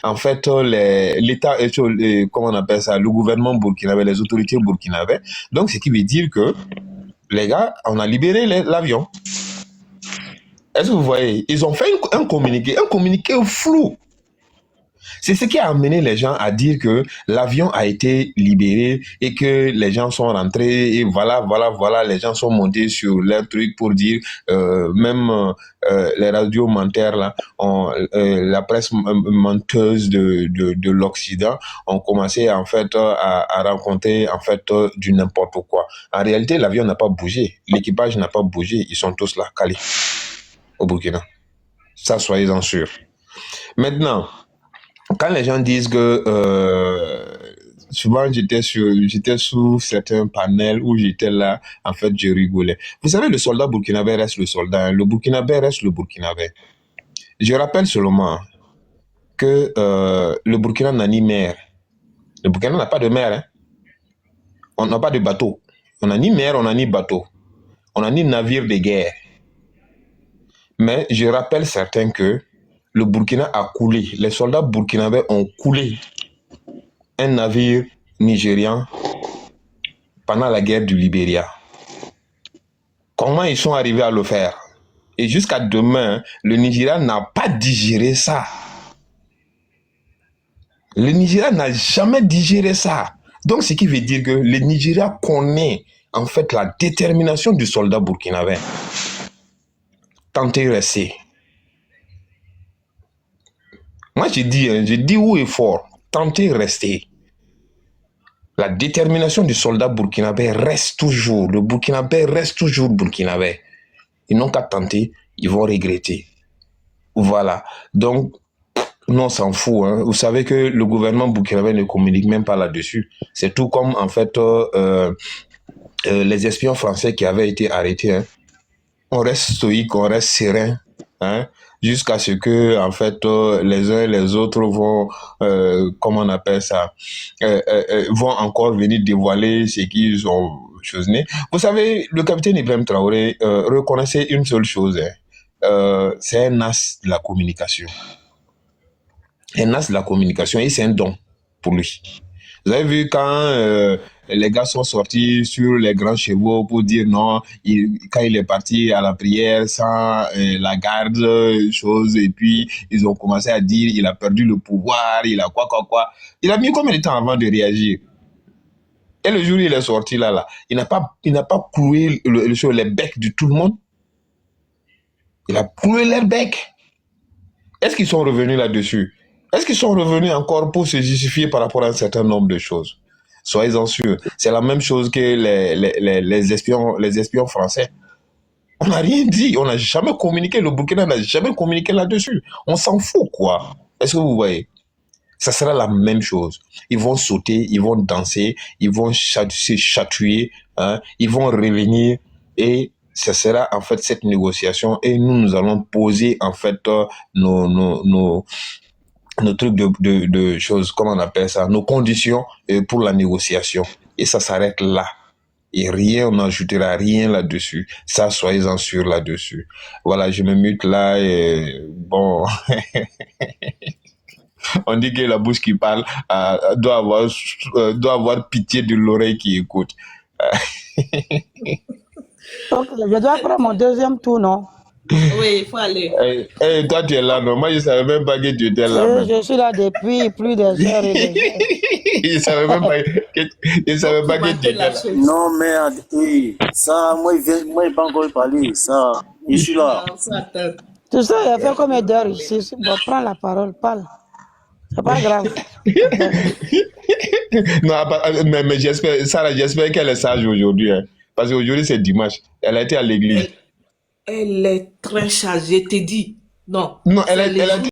en fait, l'État, comment on appelle ça, le gouvernement burkinabé, les autorités burkinabé. Donc, ce qui veut dire que, les gars, on a libéré l'avion. Est-ce que vous voyez? Ils ont fait un communiqué flou. C'est ce qui a amené les gens à dire que l'avion a été libéré et que les gens sont rentrés et voilà, les gens sont montés sur leur truc pour dire, même les radios mentaires là, la presse menteuse de l'Occident ont commencé en fait à raconter en fait du n'importe quoi. En réalité, l'avion n'a pas bougé, l'équipage n'a pas bougé, ils sont tous là, calés au Burkina. Ça, soyez-en sûrs. Maintenant, quand les gens disent que souvent j'étais sous certains panels où j'étais là, en fait, je rigolais. Vous savez, le soldat burkinabé reste le soldat, hein. Le burkinabé reste le burkinabé. Je rappelle seulement que le Burkina n'a ni mer. Le Burkina n'a pas de mer, hein. On n'a pas de bateau. On n'a ni mer, on n'a ni bateau. On n'a ni navire de guerre. Mais je rappelle certains que le Burkina a coulé. Les soldats burkinabés ont coulé un navire nigérian pendant la guerre du Libéria. Comment ils sont arrivés à le faire? Et jusqu'à demain, le Nigeria n'a pas digéré ça. Le Nigeria n'a jamais digéré ça. Donc, ce qui veut dire que le Nigeria connaît en fait la détermination du soldat burkinabé. Tentez rester. Moi, je dis haut et fort, tentez rester. La détermination du soldat burkinabé reste toujours. Le burkinabé reste toujours burkinabé. Ils n'ont qu'à tenter, ils vont regretter. Voilà. Donc, nous, on s'en fout. Hein. Vous savez que le gouvernement burkinabé ne communique même pas là-dessus. C'est tout comme, en fait, les espions français qui avaient été arrêtés. Hein. On reste stoïque, on reste serein. Hein, jusqu'à ce que, en fait, les uns et les autres vont, comment on appelle ça, vont encore venir dévoiler ce qu'ils ont chosiné. Vous savez, le capitaine Ibrahim Traoré reconnaissait une seule chose, hein, c'est un as de la communication. Un as de la communication et c'est un don pour lui. Vous avez vu quand les gars sont sortis sur les grands chevaux pour dire non, quand il est parti à la prière sans la garde, chose, et puis ils ont commencé à dire il a perdu le pouvoir, il a quoi. Il a mis combien de temps avant de réagir? Et le jour où il est sorti là, il n'a pas cloué les becs de tout le monde. Il a cloué les becs. Est-ce qu'ils sont revenus là-dessus? Est-ce qu'ils sont revenus encore pour se justifier par rapport à un certain nombre de choses? Soyez-en sûrs. C'est la même chose que les espions français. On n'a rien dit. On n'a jamais communiqué. Le Burkina n'a jamais communiqué là-dessus. On s'en fout, quoi. Est-ce que vous voyez? Ça sera la même chose. Ils vont sauter, ils vont danser, ils vont se chatouiller, hein, ils vont revenir et ce sera en fait cette négociation et nous allons poser en fait nos trucs de choses, comment on appelle ça, nos conditions pour la négociation. Et ça s'arrête là. Et rien, on n'ajoutera rien là-dessus. Ça, soyez-en sûrs là-dessus. Voilà, je me mute là et bon... On dit que la bouche qui parle doit avoir pitié de l'oreille qui écoute. Donc, je dois prendre mon deuxième tour, non? Oui, il faut aller. Hey, toi, tu es là, non? Moi, je ne savais même pas que tu étais là. Je suis là depuis plus de heures et des heures. Je ne savais même pas que tu étais là. Non, merde. Oui. Ça, moi, il n'est pas encore parlé. Ça, je suis là. Tu sais, il a fait combien d'heures ici? Bon, prends la parole, parle. C'est pas grave. Non, mais j'espère, Sarah, j'espère qu'elle est sage aujourd'hui. Hein, parce qu'aujourd'hui, c'est dimanche. Elle a été à l'église. Elle est très chargée, t'ai dit. Non. Non, elle a dit.